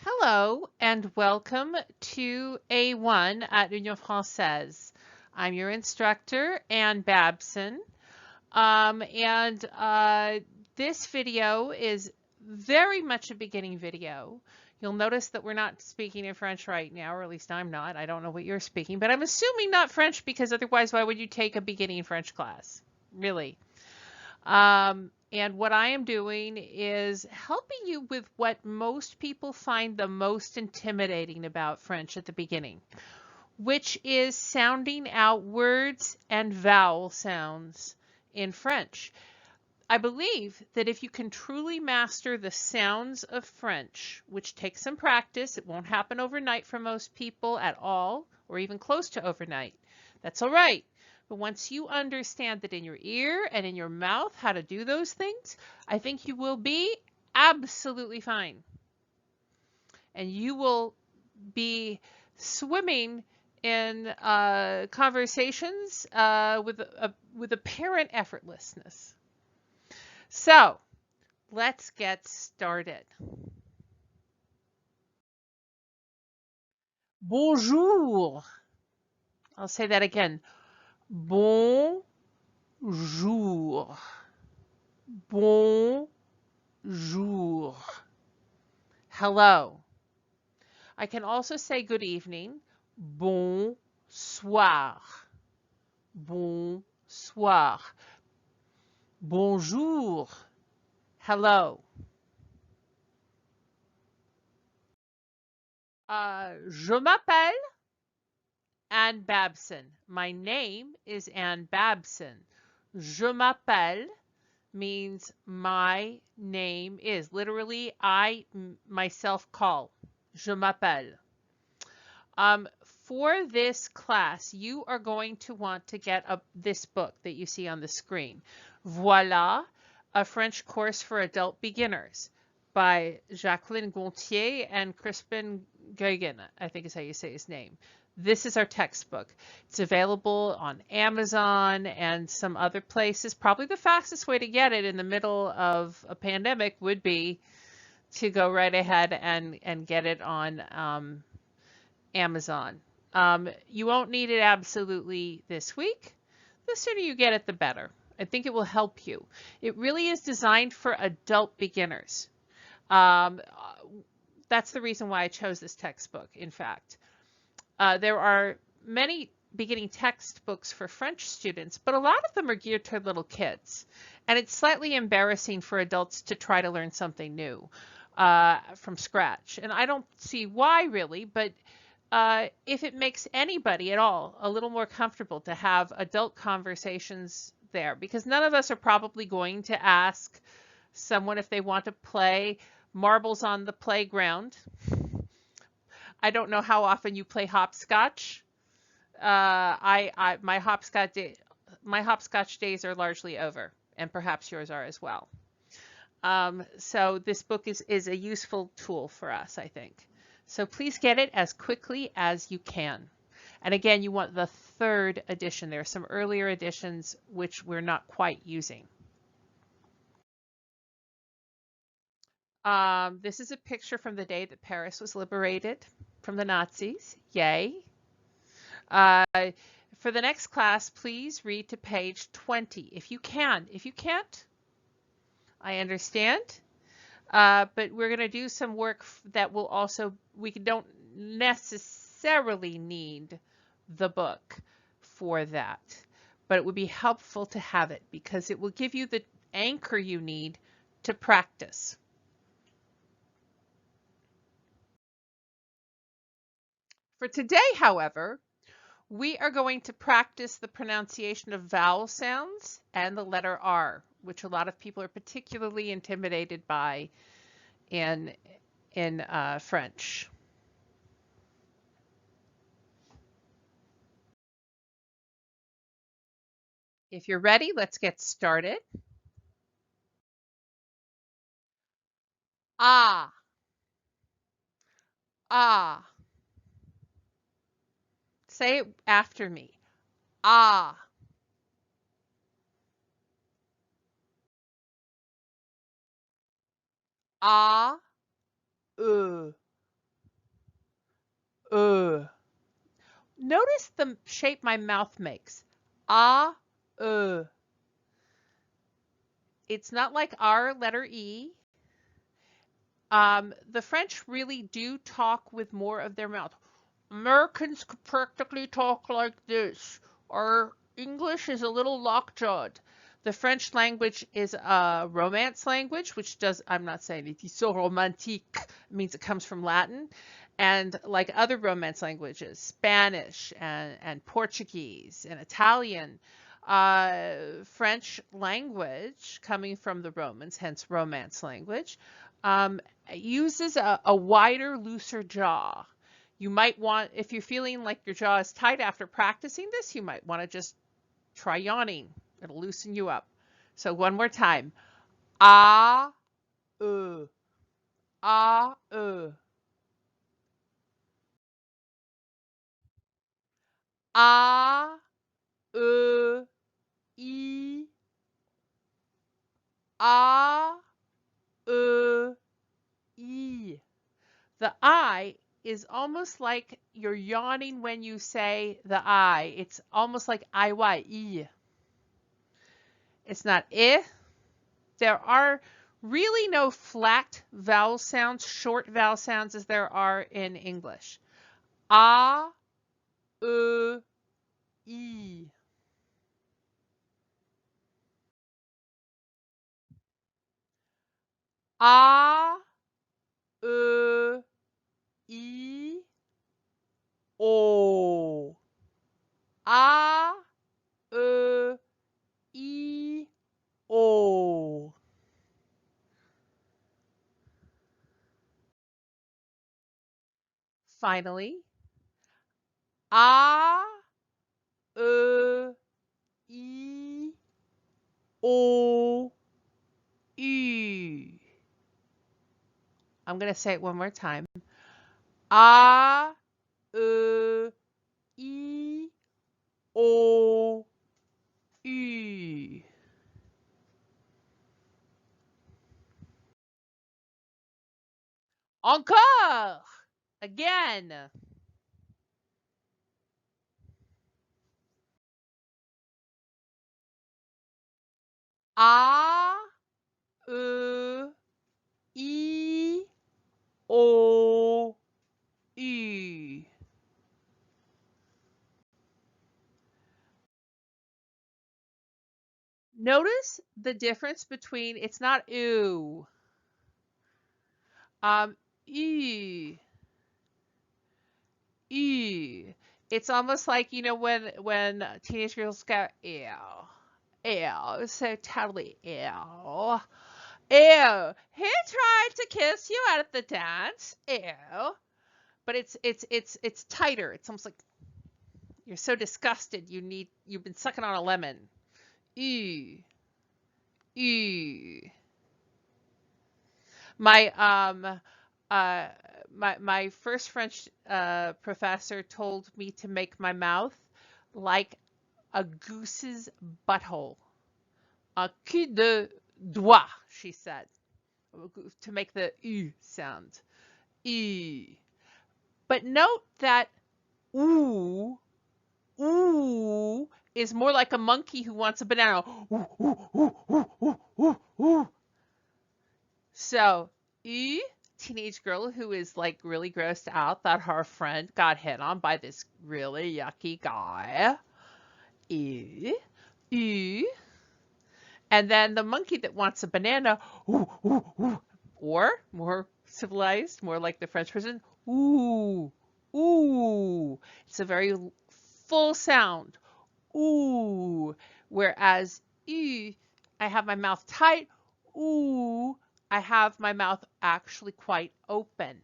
Hello and welcome to A1 at Union Française. I'm your instructor, Ann Babson, and this video is very much a beginning video. You'll notice that we're not speaking in French right now, or at least I'm not. I don't know what you're speaking, but I'm assuming not French because otherwise why would you take a beginning French class? Really. And what I am doing is helping you with what most people find the most intimidating about French at the beginning, which is sounding out words and vowel sounds in French. I believe that if you can truly master the sounds of French, which takes some practice, it won't happen overnight for most people at all, or even close to overnight. That's all right. But once you understand that in your ear and in your mouth how to do those things, I think you will be absolutely fine. And you will be swimming in conversations with apparent effortlessness. So let's get started. Bonjour. I'll say that again. Bonjour. Bonjour. Hello. I can also say good evening. Bonsoir. Bonsoir. Bonjour. Hello. Je m'appelle Ann Babson. My name is Ann Babson. Je m'appelle means my name is. Literally, I myself call. Je m'appelle. For this class, you are going to want to get this book that you see on the screen. Voilà, a French course for adult beginners by Jacqueline Gontier and Crispin Guéguen, I think is how you say his name. This is our textbook. It's available on Amazon and some other places. Probably the fastest way to get it in the middle of a pandemic would be to go right ahead and get it on Amazon. You won't need it absolutely this week. The sooner you get it, the better. I think it will help you. It really is designed for adult beginners. Um, that's the reason why I chose this textbook, in fact. There are many beginning textbooks for French students, but a lot of them are geared toward little kids. And it's slightly embarrassing for adults to try to learn something new from scratch. And I don't see why really, but if it makes anybody at all a little more comfortable to have adult conversations there, because none of us are probably going to ask someone if they want to play marbles on the playground. I don't know how often you play hopscotch. My hopscotch days are largely over, and perhaps yours are as well. So this book is a useful tool for us, I think. So please get it as quickly as you can. And again, you want the third edition. There are some earlier editions which we're not quite using. This is a picture from the day that Paris was liberated from the Nazis. Yay. For the next class, please read to page 20 if you can. If you can't, I understand. But we're going to do some work that will also, we don't necessarily need the book for that, but it would be helpful to have it because it will give you the anchor you need to practice. For today, however, we are going to practice the pronunciation of vowel sounds and the letter R, which a lot of people are particularly intimidated by in French. If you're ready, let's get started. Ah, ah. Say it after me. Ah. Ah, Notice the shape my mouth makes. Ah, It's not like our letter E. The French really do talk with more of their mouth. Americans could practically talk like this. Our English is a little lockjawed. The French language is a Romance language, which does, I'm not saying it is so romantique, it means it comes from Latin. And like other Romance languages, Spanish and Portuguese and Italian, French language coming from the Romans, hence Romance language, uses a wider, looser jaw. You might want, if you're feeling like your jaw is tight after practicing this, you might want to just try yawning. It'll loosen you up. So one more time. Ah, ah, ah, e, ah, e. The I is almost like you're yawning when you say the I. It's almost like I-Y-E. It's not I. There are really no flat vowel sounds, short vowel sounds as there are in English. A, I. A, I, O. A, I, O. Finally, A, I, O, U. I'm going to say it one more time. A, I, O, U. Encore! Again. A, I, O, U. Notice the difference between, it's not ooh. U. Ew. It's almost like, you know, when teenage girls go, ew, ew, so totally ew. Ew. He tried to kiss you at the dance. Ew. But it's tighter. It's almost like you're so disgusted you've been sucking on a lemon. Ew. Ew. My uh my first French professor told me to make my mouth like a goose's butthole. Un cul de doigt, she said, to make the U sound. U. But note that ooh, ooh is more like a monkey who wants a banana. Ooh, ooh, ooh, ooh, ooh, ooh, ooh. So, U, teenage girl who is like really grossed out that her friend got hit on by this really yucky guy. U, U. And then the monkey that wants a banana, ooh, ooh, ooh. Or more civilized, more like the French version, ooh, ooh. It's a very full sound, ooh. Whereas I have my mouth tight, ooh, I have my mouth actually quite open,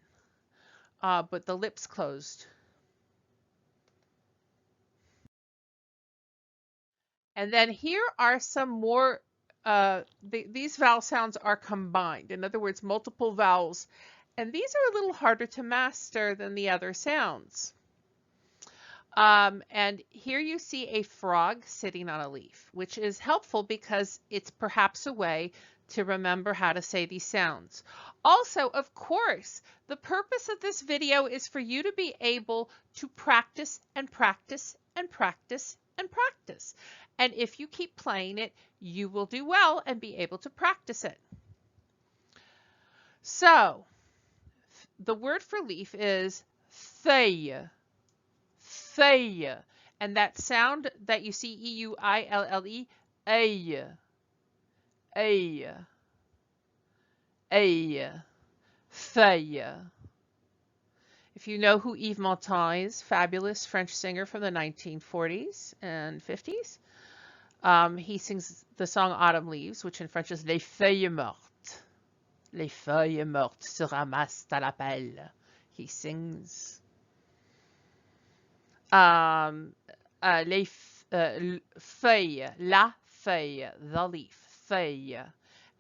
but the lips closed. And then here are some more, these vowel sounds are combined. In other words, multiple vowels. And these are a little harder to master than the other sounds. And here you see a frog sitting on a leaf, which is helpful because it's perhaps a way to remember how to say these sounds. Also, of course, the purpose of this video is for you to be able to practice and practice and practice and practice. And if you keep playing it, you will do well and be able to practice it. So, the word for leaf is feuille, feuille. And that sound that you see, E-U-I-L-L-E, aille, aille, aille, feuille. If you know who Yves Montand is, fabulous French singer from the 1940s and 50s, he sings the song Autumn Leaves, which in French is Les feuilles mortes. Les feuilles mortes se ramassent à la pelle. He sings. Les feuilles, la feuille, the leaf, feuille.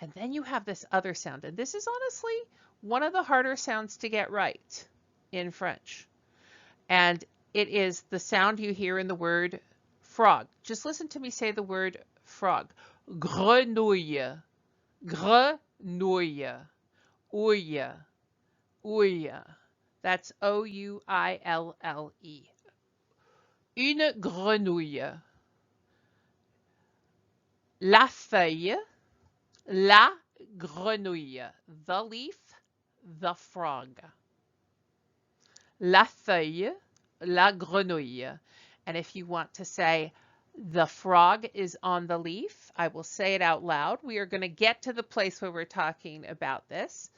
And then you have this other sound. And this is honestly one of the harder sounds to get right in French. And it is the sound you hear in the word frog. Just listen to me say the word frog. Grenouille, grenouille, ouille, ouille. That's O-U-I-L-L-E. Une grenouille. La feuille, la grenouille. The leaf, the frog. La feuille, la grenouille. And if you want to say the frog is on the leaf, I will say it out loud. We are going to get to the place where we're talking about this.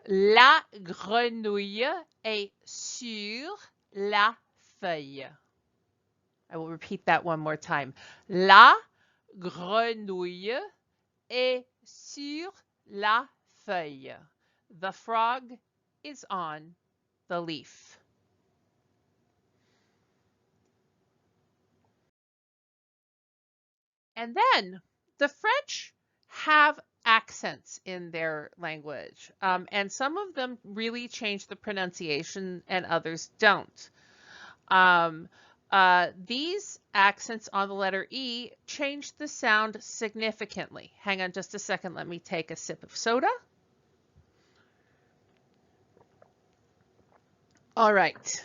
La grenouille est sur la feuille. I will repeat that one more time. La grenouille est sur la feuille. The frog is on the leaf. And then the French have accents in their language, and some of them really change the pronunciation and others don't. These accents on the letter E change the sound significantly. Hang on just a second. Let me take a sip of soda. All right.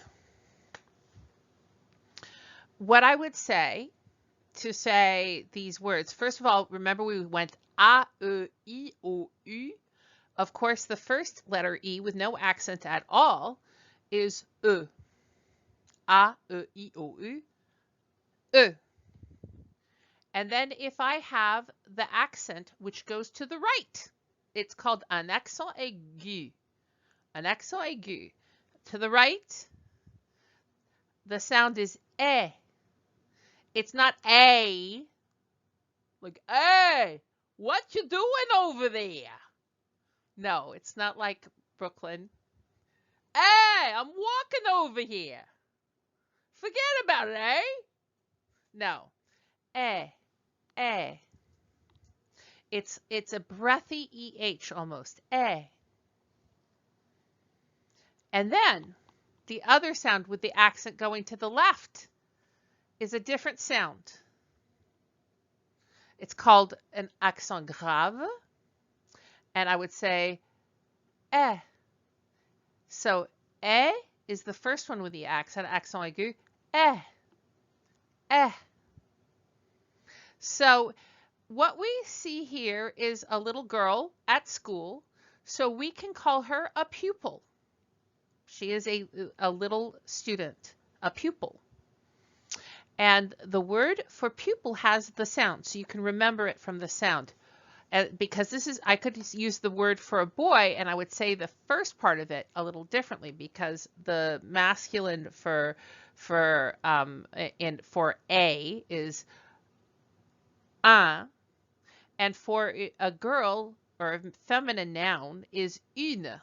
What I would say to say these words, first of all, remember we went A, E, I, O, U. Of course, the first letter E with no accent at all is E. A, E, I, O, U. E. And then if I have the accent which goes to the right, it's called un accent aigu. An accent aigu. To the right, the sound is E. It's not A. Like, hey, what you doing over there? No, it's not like Brooklyn. Hey, I'm walking over here. Forget about it, eh? No. Eh. It's a breathy EH almost. Eh. And then the other sound with the accent going to the left is a different sound. It's called an accent grave. And I would say eh. So eh is the first one with the accent aigu. Eh. Eh. So what we see here is a little girl at school, so we can call her a pupil. She is a little student, a pupil. And the word for pupil has the sound, so you can remember it from the sound. Because this is, I could use the word for a boy, and I would say the first part of it a little differently, because the masculine for a is un, and for a girl or a feminine noun is une.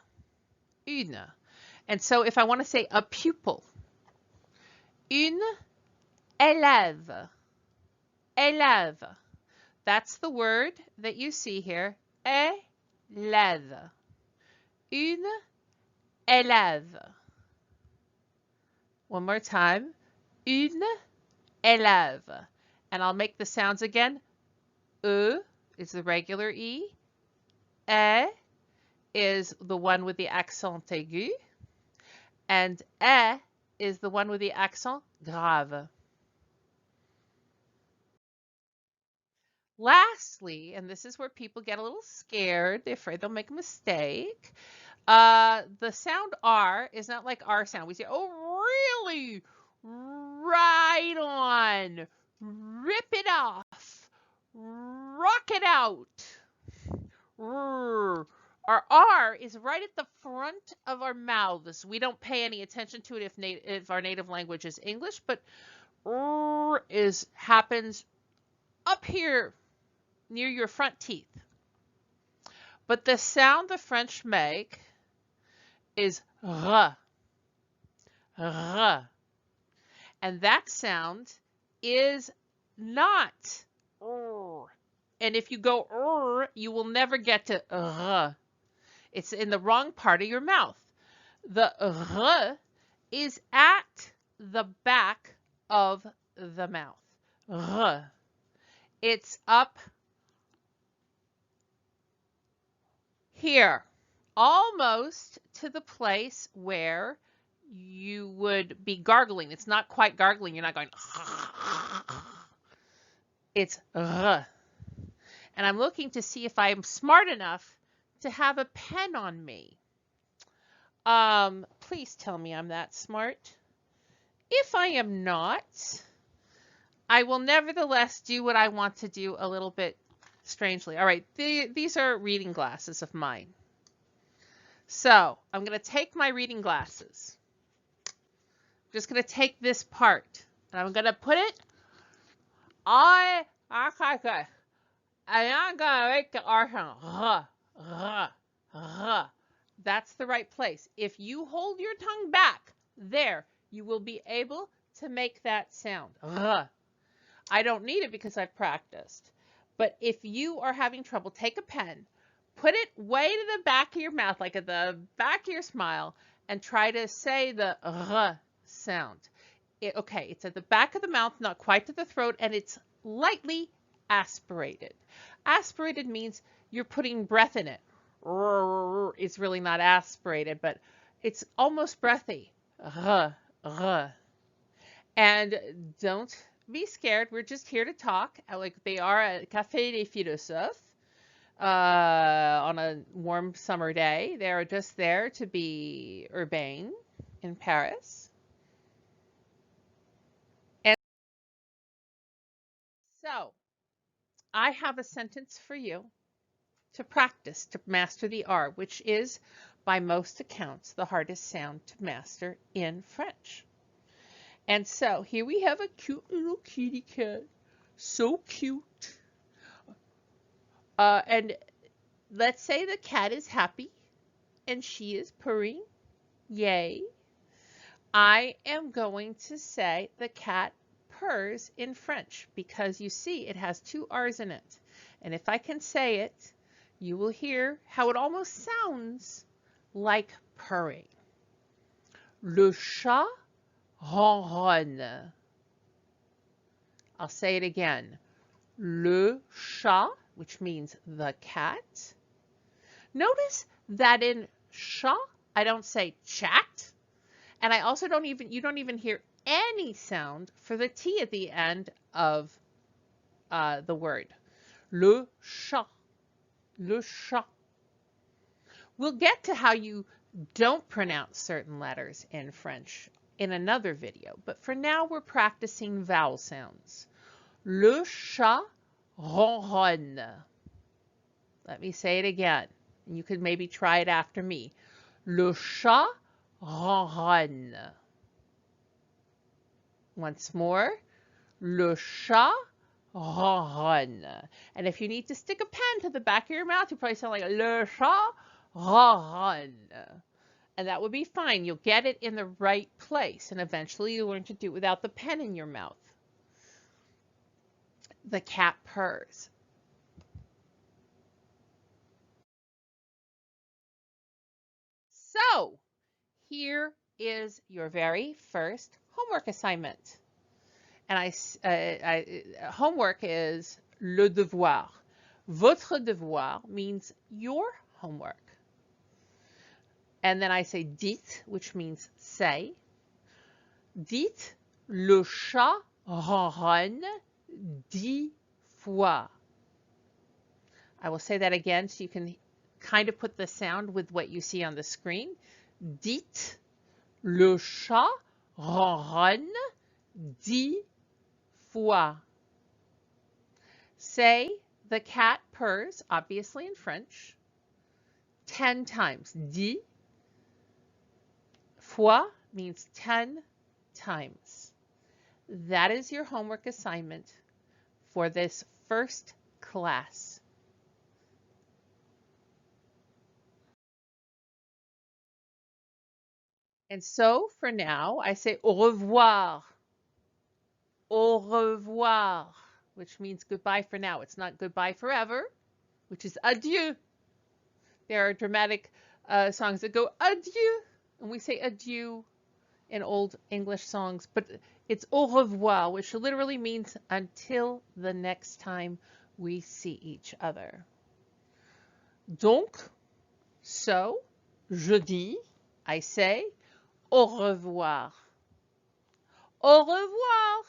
And so if I want to say a pupil, une élève, that's the word that you see here, élève, une élève. One more time, une élève. And I'll make the sounds again, is the regular E. E is the one with the accent aigu. And E is the one with the accent grave. Lastly, and this is where people get a little scared, they're afraid they'll make a mistake. The sound R is not like our sound. We say, oh, really? Right on. Rip it off. Rock it out. Our R is right at the front of our mouths. We don't pay any attention to it if our native language is English, but happens up here near your front teeth. But the sound the French make is r, r. And that sound is not r. And if you go r, you will never get to r. It's in the wrong part of your mouth. The r is at the back of the mouth. R. It's up here, almost to the place where you would be gargling. It's not quite gargling. You're not going. It's r. And I'm looking to see if I'm smart enough to have a pen on me. Please tell me I'm that smart. If I am not, I will nevertheless do what I want to do a little bit strangely. All right, these are reading glasses of mine. So I'm going to take my reading glasses. I'm just going to take this part, and I'm going to put it on. Okay. And I'm going to make the R sound. That's the right place. If you hold your tongue back there, you will be able to make that sound. I don't need it because I've practiced. But if you are having trouble, take a pen, put it way to the back of your mouth, like at the back of your smile, and try to say the sound. Okay, it's at the back of the mouth, not quite to the throat, and it's lightly aspirated. Aspirated means you're putting breath in it. It's really not aspirated, but it's almost breathy. And don't be scared. We're just here to talk, like they are at Café des Philosophes on a warm summer day. They're just there to be urbane in Paris. And so I have a sentence for you to practice to master the R, which is, by most accounts, the hardest sound to master in French. And so here we have a cute little kitty cat. So cute. And let's say the cat is happy and she is purring. Yay. I am going to say the cat purrs in French because you see it has two R's in it. And if I can say it, you will hear how it almost sounds like purring. Le chat ronronne. I'll say it again. Le chat, which means the cat. Notice that in chat, I don't say chat. And I also you don't even hear any sound for the T at the end of the word. Le chat. Le chat. We'll get to how you don't pronounce certain letters in French in another video, but for now we're practicing vowel sounds. Le chat ronronne. Let me say it again. You could maybe try it after me. Le chat ronronne. Once more. Le chat ronronne. And if you need to stick a pen to the back of your mouth, you probably sound like le chat ronronne. And that would be fine. You'll get it in the right place, and eventually you'll learn to do it without the pen in your mouth. The cat purrs. So, here is your very first homework assignment. And homework is le devoir. Votre devoir means your homework. And then I say dites, which means say. Dites, le chat ronronne 10 fois. I will say that again so you can kind of put the sound with what you see on the screen. Dites, le chat ronronne 10 fois. Say, the cat purrs, obviously in French, 10 times. 10 fois means 10 times. That is your homework assignment for this first class. And so for now, I say au revoir. Au revoir, which means goodbye for now. It's not goodbye forever, which is adieu. There are dramatic songs that go adieu, and we say adieu in old English songs, but it's au revoir, which literally means until the next time we see each other. Donc, so, je dis, I say, au revoir. Au revoir.